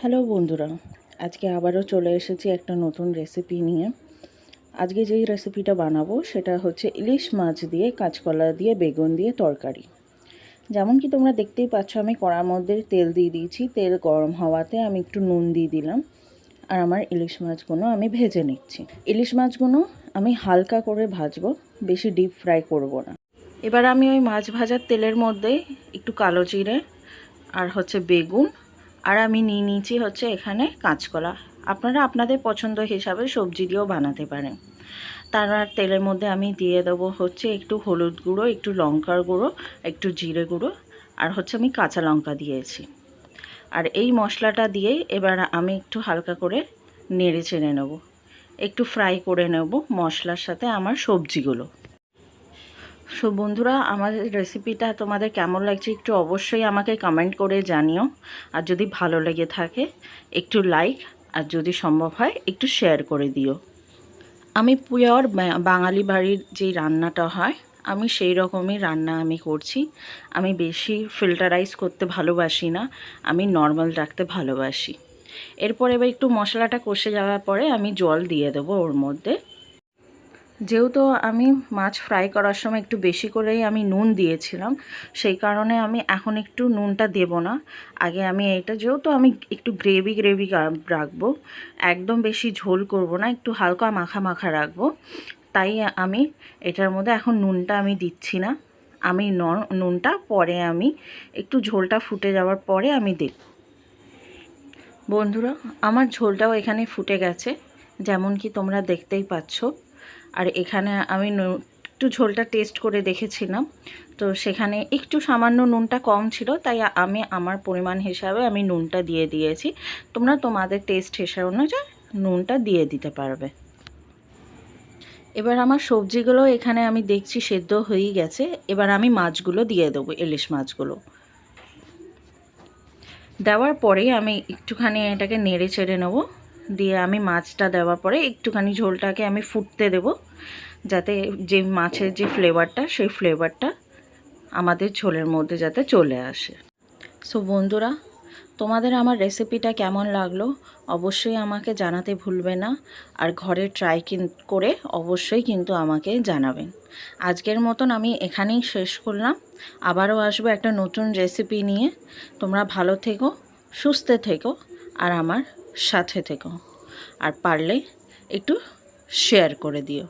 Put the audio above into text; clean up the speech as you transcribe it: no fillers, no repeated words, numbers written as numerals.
Hello বন্ধুরা, আজকে আবারও চলে এসেছি একটা নতুন রেসিপি নিয়ে। আজকে যেই রেসিপিটা বানাবো সেটা হচ্ছে ইলিশ মাছ দিয়ে কাঁচকলা দিয়ে বেগুন দিয়ে তরকারি। যেমন কি তোমরা দেখতেই পাচ্ছ, আমি কড়ার মধ্যে তেল দিয়ে দিয়েছি। তেল গরম হওয়াতে আমি একটু নুন দিয়ে দিলাম, আর আমার ইলিশ মাছগুলো আমি ভেজে নিচ্ছি। ইলিশ মাছগুলো আমি হালকা করে ভাজবো, বেশি ডিপ ফ্রাই করব না। এবার আমি ওই মাছ ভাজার তেলের মধ্যে একটু কালো জিরে আর হচ্ছে বেগুন, আর আমি নিয়ে নিয়েছি হচ্ছে এখানে কাঁচকলা। আপনারা আপনাদের পছন্দ হিসাবে সবজি দিয়েও বানাতে পারেন। তার তেলের মধ্যে আমি দিয়ে দেবো হচ্ছে একটু হলুদ গুঁড়ো, একটু লঙ্কার গুঁড়ো, একটু জিরে গুঁড়ো, আর হচ্ছে আমি কাঁচা লঙ্কা দিয়েছি। আর এই মশলাটা দিয়ে এবার আমি একটু হালকা করে নেড়ে চেড়ে নেব, একটু ফ্রাই করে নেব মশলার সাথে আমার সবজিগুলো। সো বন্ধুরা, আমার রেসিপিটা তোমাদের কেমন লাগছে একটু অবশ্যই আমাকে কমেন্ট করে জানিও। আর যদি ভালো লেগে থাকে একটু লাইক, আর যদি সম্ভব হয় একটু শেয়ার করে দিও। আমি পিওর বাঙালি বাড়ির যেই রান্নাটা হয় আমি সেই রকমই রান্না আমি করছি। আমি বেশি ফিল্টারাইজ করতে ভালোবাসি না, আমি নর্মাল রাখতে ভালোবাসি। এরপর এবার একটু মশলাটা কষে যাওয়ার পরে আমি জল দিয়ে দেবো ওর মধ্যে। যেহেতু আমি মাছ ফ্রাই করার সময় একটু বেশি করেই আমি নুন দিয়েছিলাম, সেই কারণে আমি এখন একটু নুনটা দেব না। আগে আমি এটা যেহেতু আমি একটু গ্রেভি রাখবো, একদম বেশি ঝোল করব না, একটু হালকা মাখা মাখা রাখবো, তাই আমি এটার মধ্যে এখন নুনটা আমি দিচ্ছি না। আমি নুনটা পরে আমি একটু ঝোলটা ফুটে যাওয়ার পরে আমি দেব। বন্ধুরা, আমার ঝোলটাও এখানে ফুটে গেছে, যেমন কি তোমরা দেখতেই পাচ্ছ। আর এখানে আমি একটু ঝোলটা টেস্ট করে দেখেছিলাম, তো সেখানে একটু সামান্য নুনটা কম ছিল, তাই আমি আমার পরিমাণ হিসাবে আমি নুনটা দিয়ে দিয়েছি। তোমরা তোমাদের টেস্ট হিসাব অনুযায়ী নুনটা দিয়ে দিতে পারবে। এবার আমার সবজিগুলো এখানে আমি দেখছি সেদ্ধ হয়েই গেছে। এবার আমি মাছগুলো দিয়ে দেবো, ইলিশ মাছগুলো দেওয়ার পরে আমি একটুখানি এটাকে নেড়ে চেড়ে নেবো। দিয়ে আমি মাছটা দেওয়ার পরে একটুখানি ঝোলটাকে আমি ফুটতে দেব, যাতে যে মাছের যে ফ্লেভারটা সেই ফ্লেভারটা আমাদের ঝোলের মধ্যে যাতে চলে আসে। সো বন্ধুরা, তোমাদের আমার রেসিপিটা কেমন লাগলো অবশ্যই আমাকে জানাতে ভুলবে না। আর ঘরে ট্রাই করে অবশ্যই কিন্তু আমাকে জানাবেন। আজকের মতন আমি এখানেই শেষ করলাম। আবারও আসবো একটা নতুন রেসিপি নিয়ে। তোমরা ভালো থেকো, সুস্থ থেকো, আর আমার সাথে থেকো। আর পারলে একটু শেয়ার করে দিও।